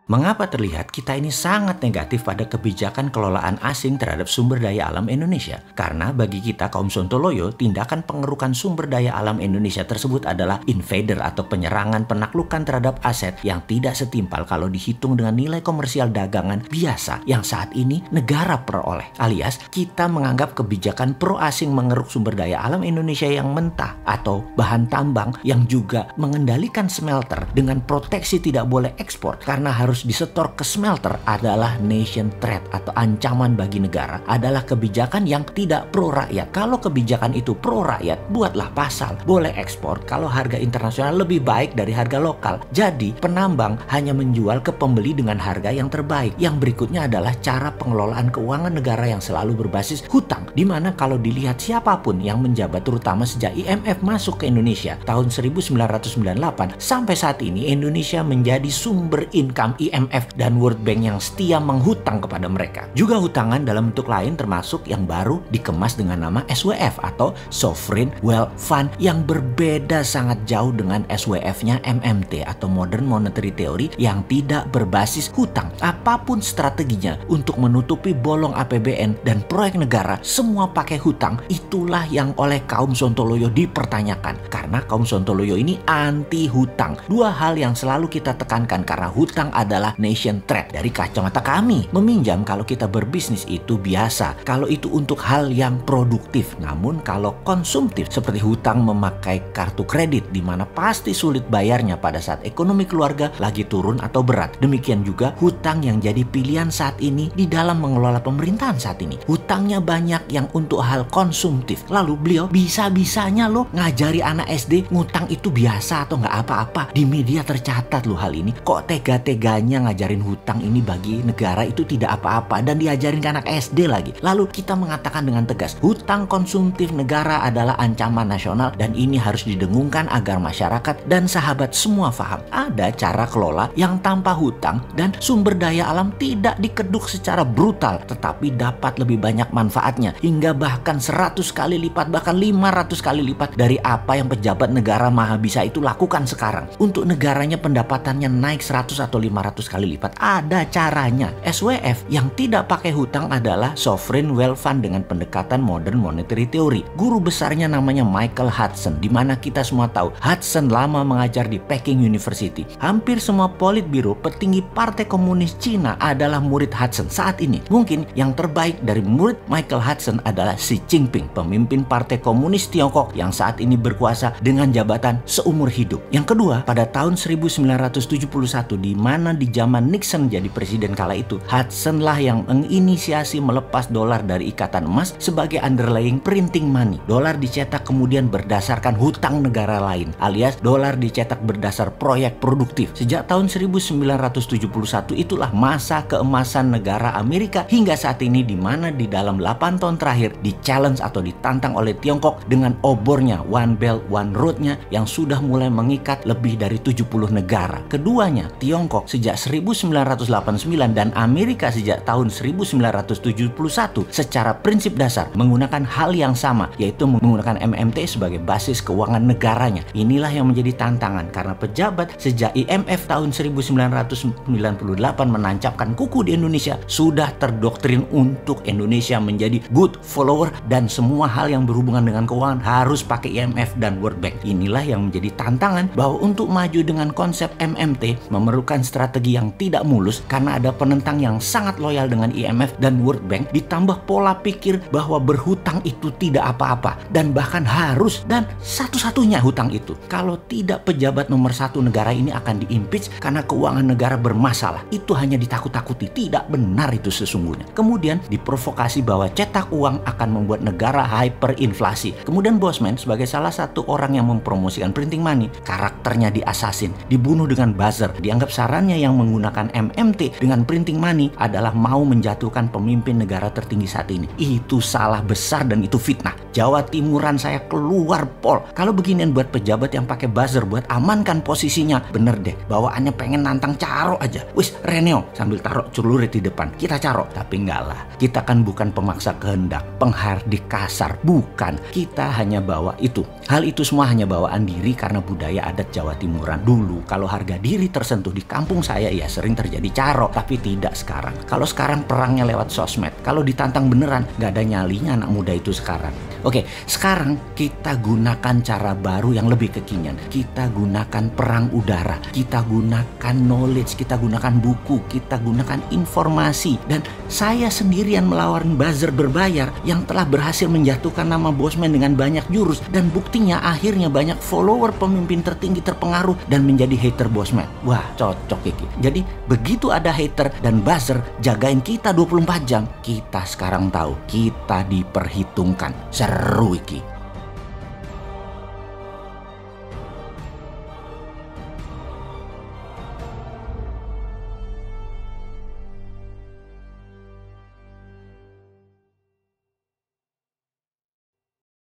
Mengapa terlihat kita ini sangat negatif pada kebijakan kelolaan asing terhadap sumber daya alam Indonesia? Karena bagi kita kaum Sontoloyo, tindakan pengerukan sumber daya alam Indonesia tersebut adalah invader atau penyerangan penaklukan terhadap aset yang tidak setimpal kalau dihitung dengan nilai komersial dagangan biasa yang saat ini negara peroleh. Alias, kita menganggap kebijakan pro asing mengeruk sumber daya alam Indonesia yang mentah atau bahan tambang yang juga mengendalikan smelter dengan proteksi tidak boleh ekspor karena harus disetor ke smelter adalah nation threat atau ancaman bagi negara, adalah kebijakan yang tidak pro rakyat. Kalau kebijakan itu pro rakyat, buatlah pasal boleh ekspor kalau harga internasional lebih baik dari harga lokal. Jadi penambang hanya menjual ke pembeli dengan harga yang terbaik. Yang berikutnya adalah cara pengelolaan keuangan negara yang selalu berbasis hutang, dimana kalau dilihat siapapun yang menjabat terutama sejak IMF masuk ke Indonesia tahun 1998 sampai saat ini, Indonesia menjadi sumber income IMF dan World Bank yang setia menghutang kepada mereka. Juga hutangan dalam bentuk lain termasuk yang baru dikemas dengan nama SWF atau Sovereign Wealth Fund yang berbeda sangat jauh dengan SWF-nya MMT atau Modern Monetary Theory yang tidak berbasis hutang. Apapun strateginya untuk menutupi bolong APBN dan proyek negara, semua pakai hutang. Itulah yang oleh kaum Sontoloyo dipertanyakan. Karena kaum Sontoloyo ini anti hutang. Dua hal yang selalu kita tekankan karena hutang adalah nation threat. Dari kacamata kami, meminjam kalau kita berbisnis itu biasa kalau itu untuk hal yang produktif. Namun kalau konsumtif seperti hutang memakai kartu kredit di mana pasti sulit bayarnya pada saat ekonomi keluarga lagi turun atau berat. Demikian juga hutang yang jadi pilihan saat ini di dalam mengelola pemerintahan saat ini. Hutangnya banyak yang untuk hal konsumtif. Lalu beliau bisa-bisanya loh ngajari anak SD ngutang itu biasa atau nggak apa-apa. Di media tercatat loh hal ini. Kok tega-teganya ngajarin hutang ini bagi negara itu tidak apa-apa dan diajarin ke anak SD lagi. Lalu kita mengatakan dengan tegas, hutang konsumtif negara adalah ancaman nasional dan ini harus didengungkan agar masyarakat dan sahabat semua paham. Ada cara kelola yang tanpa hutang dan sumber daya alam tidak dikeduk secara brutal tetapi dapat lebih banyak manfaatnya hingga bahkan 100 kali lipat bahkan 500 kali lipat dari apa yang pejabat negara maha bisa itu lakukan sekarang. Untuk negaranya pendapatannya naik 100 atau 500 kali lipat. Ada caranya. SWF yang tidak pakai hutang adalah Sovereign Wealth Fund dengan pendekatan Modern Monetary Theory. Guru besarnya namanya Michael Hudson, di mana kita semua tahu Hudson lama mengajar di Peking University. Hampir semua politbiro petinggi Partai Komunis Cina adalah murid Hudson saat ini. Mungkin yang terbaik dari murid Michael Hudson adalah Xi Jinping, pemimpin Partai Komunis Tiongkok yang saat ini berkuasa dengan jabatan seumur hidup. Yang kedua, pada tahun 1971 di mana di zaman Nixon jadi presiden kala itu, Hudson lah yang menginisiasi melepas dolar dari ikatan emas sebagai underlying printing money. Dolar dicetak kemudian berdasarkan hutang negara lain, alias dolar dicetak berdasar proyek produktif. Sejak tahun 1971 itulah masa keemasan negara Amerika hingga saat ini, di mana di dalam 8 tahun terakhir di challenge atau ditantang oleh Tiongkok dengan obornya One Belt One Road-nya yang sudah mulai mengikat lebih dari 70 negara. Keduanya, Tiongkok sejak 1989 dan Amerika sejak tahun 1971 secara prinsip dasar menggunakan hal yang sama, yaitu menggunakan MMT sebagai basis keuangan negaranya. Inilah yang menjadi tantangan karena pejabat sejak IMF tahun 1998 menancapkan kuku di Indonesia sudah terdoktrin untuk Indonesia menjadi good follower dan semua hal yang berhubungan dengan keuangan harus pakai IMF dan World Bank. Inilah yang menjadi tantangan bahwa untuk maju dengan konsep MMT memerlukan strategi yang tidak mulus karena ada penentang yang sangat loyal dengan IMF dan World Bank, ditambah pola pikir bahwa berhutang itu tidak apa-apa dan bahkan harus dan satu-satunya hutang itu. Kalau tidak, pejabat nomor 1 negara ini akan diimpeach karena keuangan negara bermasalah. Itu hanya ditakut-takuti, tidak benar itu sesungguhnya. Kemudian diprovokasi bahwa cetak uang akan membuat negara hyperinflasi. Kemudian Bosman sebagai salah satu orang yang mempromosikan printing money, karakternya diasasin, dibunuh dengan buzzer. Dianggap sarannya yang menggunakan MMT dengan printing money adalah mau menjatuhkan pemimpin negara tertinggi saat ini. Itu salah besar dan itu fitnah. Jawa Timuran saya keluar pol. Kalau beginian buat pejabat yang pakai buzzer buat amankan posisinya, bener deh, bawaannya pengen nantang Caro aja. Wis Reneo sambil taruh celurit di depan, kita Caro. Tapi enggak lah, kita kan bukan pemaksa kehendak, penghardik kasar, bukan. Kita hanya bawa itu Hal itu semua hanya bawaan diri karena budaya adat Jawa Timuran. Dulu kalau harga diri tersentuh di kampung saya ya sering terjadi caro, tapi tidak sekarang. Kalau sekarang perangnya lewat sosmed, kalau ditantang beneran gak ada nyalinya anak muda itu sekarang. Oke, sekarang kita gunakan cara baru yang lebih kekinian. Kita gunakan perang udara, kita gunakan knowledge, kita gunakan buku, kita gunakan informasi. Dan saya sendirian melawan buzzer berbayar yang telah berhasil menjatuhkan nama Bosman dengan banyak jurus. Dan buktinya akhirnya banyak follower pemimpin tertinggi terpengaruh dan menjadi hater Bosman. Wah, cocok iki. Jadi begitu ada hater dan buzzer jagain kita 24 jam, kita sekarang tahu kita diperhitungkan. Seru iki.